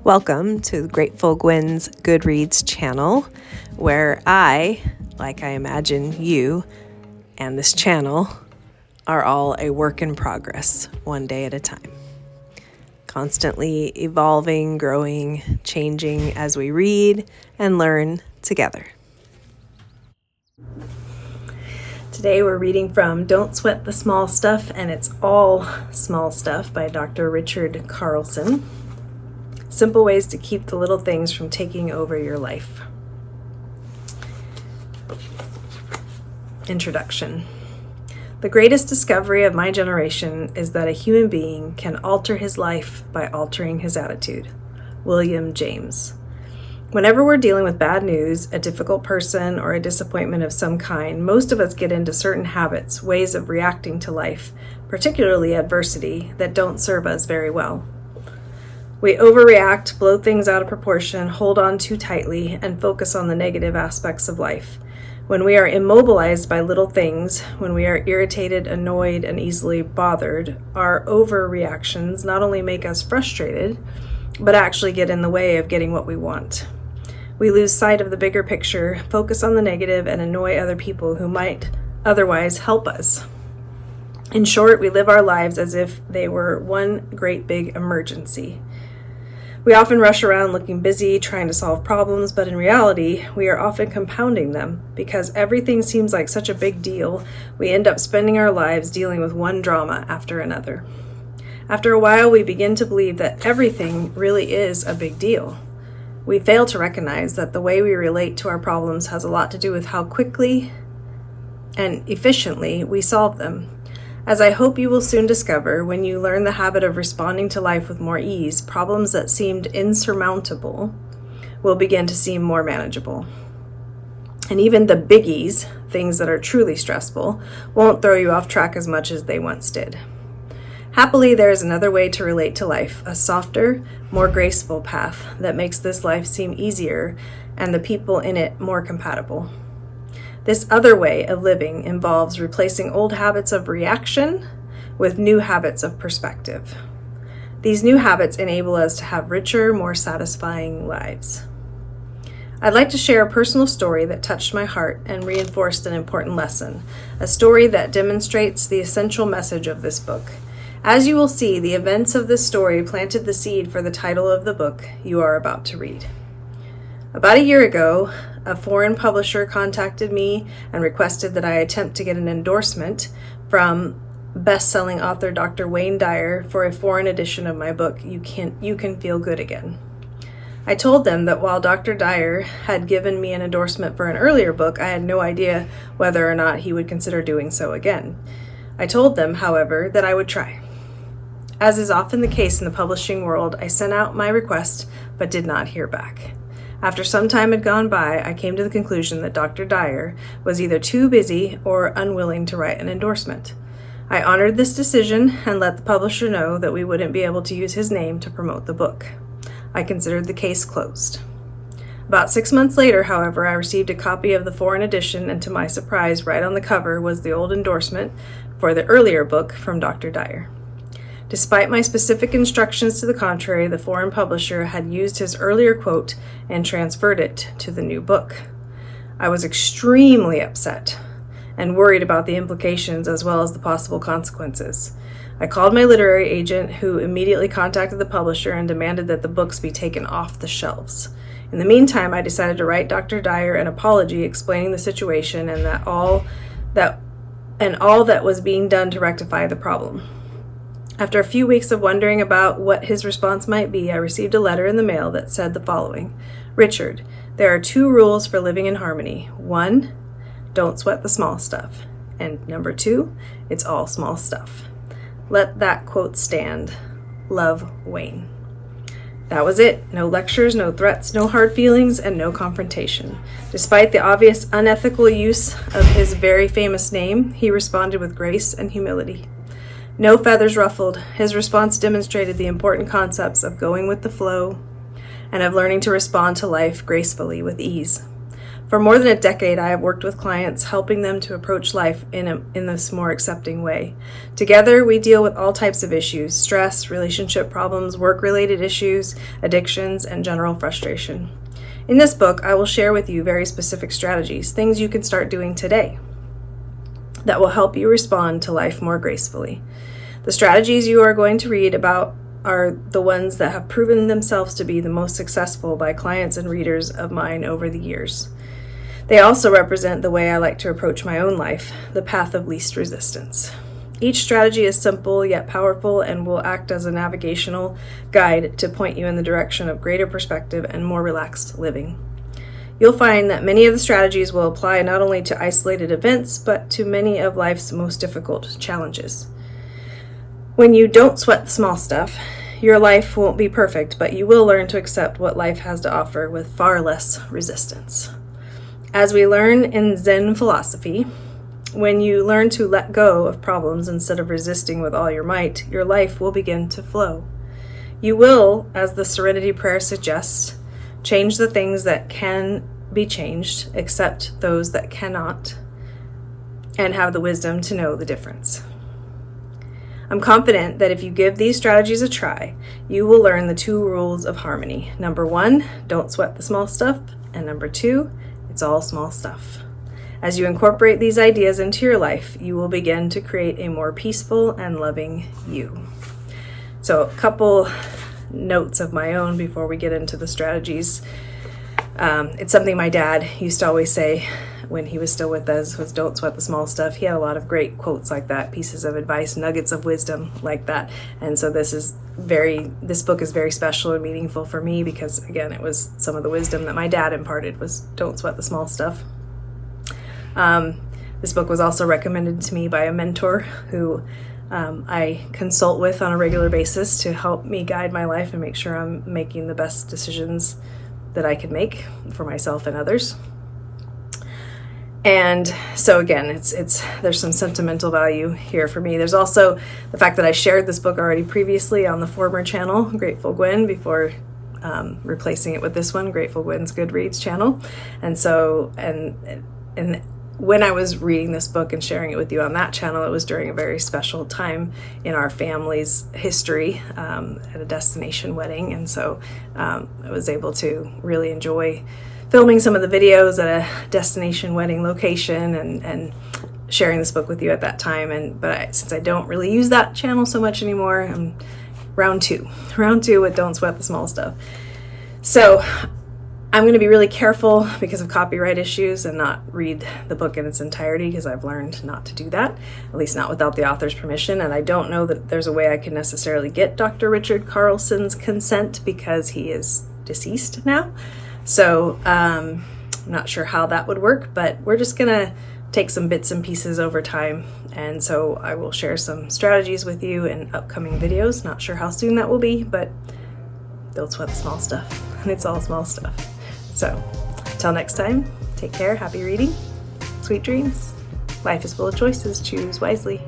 Welcome to Grateful Gwen's Goodreads channel, where I, like I imagine you and this channel, are all a work in progress, one day at a time. Constantly evolving, growing, changing as we read and learn together. Today we're reading from Don't Sweat the Small Stuff, and it's all small stuff by Dr. Richard Carlson. Simple ways to keep the little things from taking over your life. Introduction. The greatest discovery of my generation is that a human being can alter his life by altering his attitude. William James. Whenever we're dealing with bad news, a difficult person, or a disappointment of some kind, most of us get into certain habits, ways of reacting to life, particularly adversity, that don't serve us very well. We overreact, blow things out of proportion, hold on too tightly, and focus on the negative aspects of life. When we are immobilized by little things, when we are irritated, annoyed, and easily bothered, our overreactions not only make us frustrated, but actually get in the way of getting what we want. We lose sight of the bigger picture, focus on the negative, and annoy other people who might otherwise help us. In short, we live our lives as if they were one great big emergency. We often rush around looking busy, trying to solve problems, but in reality, we are often compounding them. Because everything seems like such a big deal, we end up spending our lives dealing with one drama after another. After a while, we begin to believe that everything really is a big deal. We fail to recognize that the way we relate to our problems has a lot to do with how quickly and efficiently we solve them. As I hope you will soon discover, when you learn the habit of responding to life with more ease, problems that seemed insurmountable will begin to seem more manageable. And even the biggies, things that are truly stressful, won't throw you off track as much as they once did. Happily, there is another way to relate to life, a softer, more graceful path that makes this life seem easier and the people in it more compatible. This other way of living involves replacing old habits of reaction with new habits of perspective. These new habits enable us to have richer, more satisfying lives. I'd like to share a personal story that touched my heart and reinforced an important lesson, a story that demonstrates the essential message of this book. As you will see, the events of this story planted the seed for the title of the book you are about to read. About a year ago, a foreign publisher contacted me and requested that I attempt to get an endorsement from best-selling author Dr. Wayne Dyer for a foreign edition of my book, You Can Feel Good Again. I told them that while Dr. Dyer had given me an endorsement for an earlier book, I had no idea whether or not he would consider doing so again. I told them, however, that I would try. As is often the case in the publishing world, I sent out my request but did not hear back. After some time had gone by, I came to the conclusion that Dr. Dyer was either too busy or unwilling to write an endorsement. I honored this decision and let the publisher know that we wouldn't be able to use his name to promote the book. I considered the case closed. About 6 months later, however, I received a copy of the foreign edition, and to my surprise, right on the cover was the old endorsement for the earlier book from Dr. Dyer. Despite my specific instructions to the contrary, the foreign publisher had used his earlier quote and transferred it to the new book. I was extremely upset and worried about the implications as well as the possible consequences. I called my literary agent, who immediately contacted the publisher and demanded that the books be taken off the shelves. In the meantime, I decided to write Dr. Dyer an apology explaining the situation and all that was being done to rectify the problem. After a few weeks of wondering about what his response might be, I received a letter in the mail that said the following: Richard, there are 2 rules for living in harmony. 1, don't sweat the small stuff. And number 2, it's all small stuff. Let that quote stand. Love, Wayne. That was it. No lectures, no threats, no hard feelings, and no confrontation. Despite the obvious unethical use of his very famous name, he responded with grace and humility. No feathers ruffled, his response demonstrated the important concepts of going with the flow and of learning to respond to life gracefully with ease. For more than a decade, I have worked with clients, helping them to approach life in this more accepting way. Together, we deal with all types of issues: stress, relationship problems, work-related issues, addictions, and general frustration. In this book, I will share with you very specific strategies, things you can start doing today that will help you respond to life more gracefully. The strategies you are going to read about are the ones that have proven themselves to be the most successful by clients and readers of mine over the years. They also represent the way I like to approach my own life, the path of least resistance. Each strategy is simple yet powerful and will act as a navigational guide to point you in the direction of greater perspective and more relaxed living. You'll find that many of the strategies will apply not only to isolated events, but to many of life's most difficult challenges. When you don't sweat the small stuff, your life won't be perfect, but you will learn to accept what life has to offer with far less resistance. As we learn in Zen philosophy, when you learn to let go of problems instead of resisting with all your might, your life will begin to flow. You will, as the Serenity Prayer suggests, change the things that can be changed, accept those that cannot, and have the wisdom to know the difference. I'm confident that if you give these strategies a try, you will learn the 2 rules of harmony. Number 1, don't sweat the small stuff, and number 2, it's all small stuff. As you incorporate these ideas into your life, you will begin to create a more peaceful and loving you. So a couple notes of my own before we get into the strategies. It's something my dad used to always say when he was still with us, was don't sweat the small stuff. He had a lot of great quotes like that, pieces of advice, nuggets of wisdom like that. And so this book is very special and meaningful for me because, again, it was some of the wisdom that my dad imparted was don't sweat the small stuff. This book was also recommended to me by a mentor who I consult with on a regular basis to help me guide my life and make sure I'm making the best decisions that I can make for myself and others. And so again, there's some sentimental value here for me. There's also the fact that I shared this book already previously on the former channel, Grateful Gwen, before replacing it with this one, Grateful Gwen's Goodreads channel. And so, and when I was reading this book and sharing it with you on that channel, it was during a very special time in our family's history at a destination wedding. And so I was able to really enjoy filming some of the videos at a destination wedding location and sharing this book with you at that time. But since I don't really use that channel so much anymore, I'm round two with Don't Sweat the Small Stuff. So I'm going to be really careful because of copyright issues and not read the book in its entirety because I've learned not to do that, at least not without the author's permission. And I don't know that there's a way I can necessarily get Dr. Richard Carlson's consent because he is deceased now. So I'm not sure how that would work, but we're just going to take some bits and pieces over time. And so I will share some strategies with you in upcoming videos. Not sure how soon that will be, but don't sweat the small stuff. And it's all small stuff. So until next time, take care, happy reading, sweet dreams. Life is full of choices, choose wisely.